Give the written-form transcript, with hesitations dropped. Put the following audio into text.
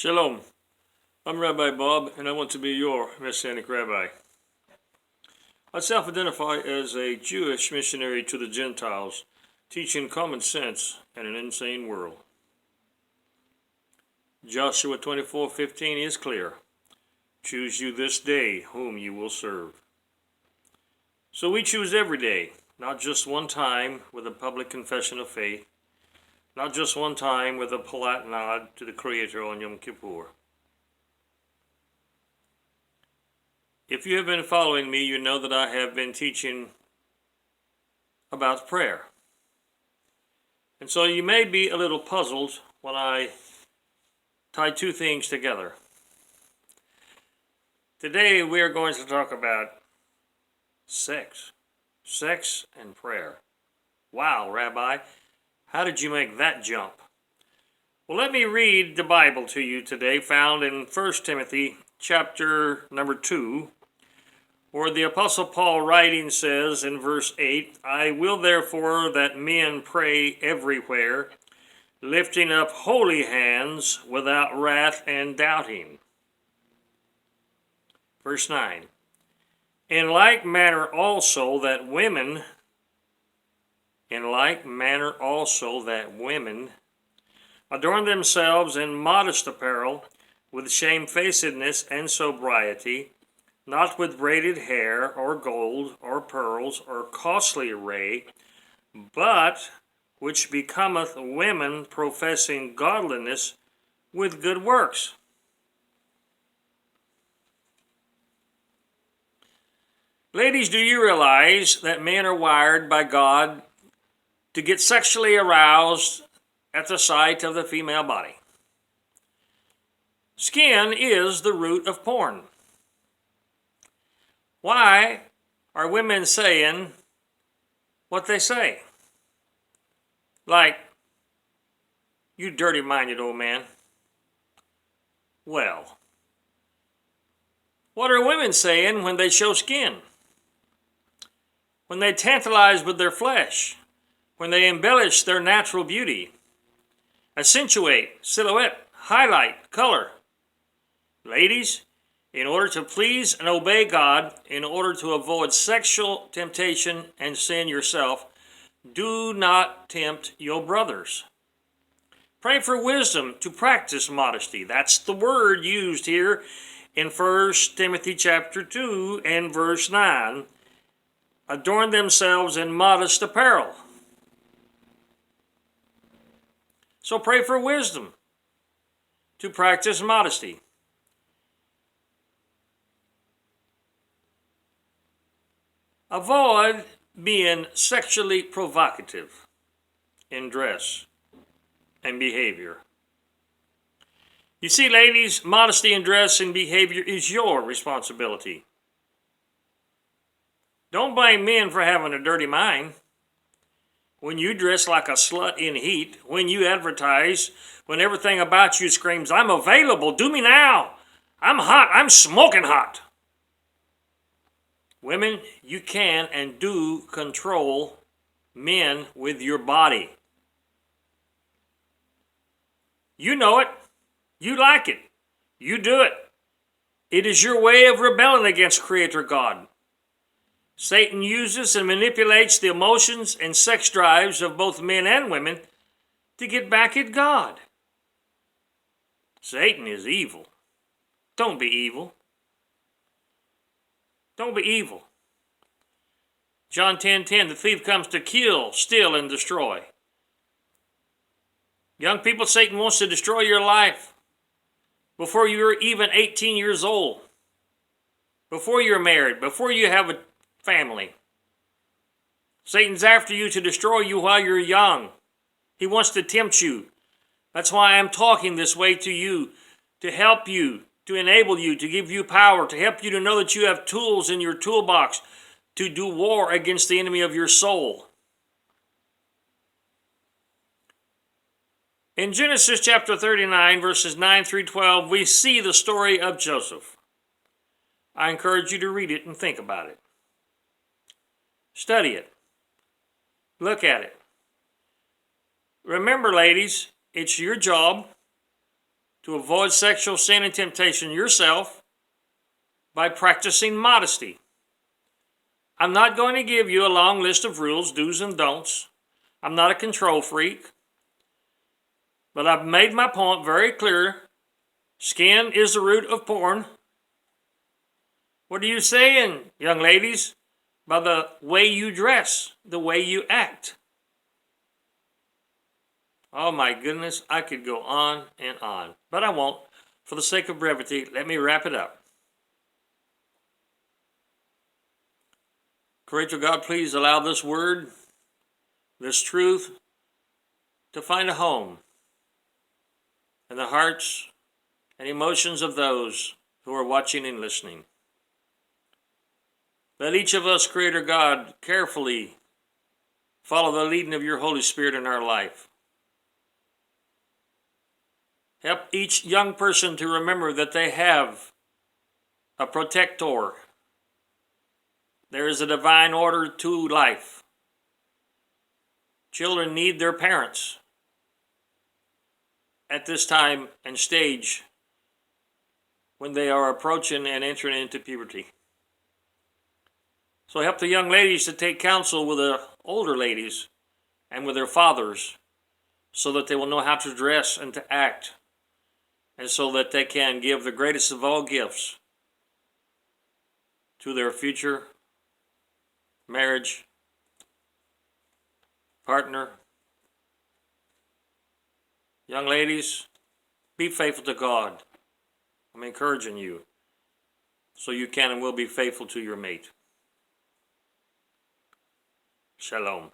Shalom. I'm Rabbi Bob, and I want to be your Messianic Rabbi. I self-identify as a Jewish missionary to the Gentiles, teaching common sense in an insane world. Joshua 24:15 is clear. Choose you this day whom you will serve. So we choose every day, not just one time with a public confession of faith, not just one time with a polite nod to the Creator on Yom Kippur. If you have been following me, you know that I have been teaching about prayer. And so you may be a little puzzled when I tie two things together. Today we are going to talk about sex. Sex and prayer. Wow, Rabbi, how did you make that jump? Well, let me read the Bible to you today, found in 1 Timothy chapter number 2. Where the Apostle Paul writing says in verse 8, I will therefore that men pray everywhere, lifting up holy hands without wrath and doubting. Verse 9, in like manner also that women adorn themselves in modest apparel, with shamefacedness and sobriety, not with braided hair, or gold, or pearls, or costly array, but which becometh women professing godliness with good works. Ladies, do you realize that men are wired by God to get sexually aroused at the sight of the female body? Skin is the root of porn. Why are women saying what they say? Like, you dirty-minded old man. Well, what are women saying when they show skin? When they tantalize with their flesh? When they embellish their natural beauty? Accentuate, silhouette, highlight, color? Ladies, in order to please and obey God, in order to avoid sexual temptation and sin yourself, do not tempt your brothers. Pray for wisdom to practice modesty. That's the word used here in 1 Timothy chapter 2 and verse 9. Adorn themselves in modest apparel. So pray for wisdom to practice modesty. Avoid being sexually provocative in dress and behavior. You see, ladies, modesty in dress and behavior is your responsibility. Don't blame men for having a dirty mind. When you dress like a slut in heat, when you advertise, when everything about you screams, I'm available, do me now, I'm hot, I'm smoking hot. Women, you can and do control men with your body. You know it. You like it. You do it. It is your way of rebelling against Creator God. Satan uses and manipulates the emotions and sex drives of both men and women to get back at God. Satan is evil. Don't be evil. Don't be evil. John 10:10, the thief comes to kill, steal, and destroy. Young people, Satan wants to destroy your life before you're even 18 years old, before you're married, before you have a family. Satan's after you to destroy you while you're young. He wants to tempt you. That's why I'm talking this way to you, to help you, to enable you, to give you power, to help you to know that you have tools in your toolbox to do war against the enemy of your soul. In Genesis chapter 39, verses 9 through 12, we see the story of Joseph. I encourage you to read it and think about it. Study it. Look at it. Remember, ladies, it's your job to avoid sexual sin and temptation yourself by practicing modesty. I'm not going to give you a long list of rules, do's and don'ts. I'm not a control freak. But I've made my point very clear. Skin is the root of porn. What are you saying, young ladies? By the way you dress, the way you act. Oh my goodness, I could go on and on, but I won't. For the sake of brevity, let me wrap it up. Creator God, please allow this word, this truth, to find a home in the hearts and emotions of those who are watching and listening. Let each of us, Creator God, carefully follow the leading of your Holy Spirit in our life. Help each young person to remember that they have a protector. There is a divine order to life. Children need their parents at this time and stage when they are approaching and entering into puberty. So help the young ladies to take counsel with the older ladies and with their fathers so that they will know how to dress and to act, and so that they can give the greatest of all gifts to their future marriage partner. Young ladies, be faithful to God. I'm encouraging you so you can and will be faithful to your mate. Shalom.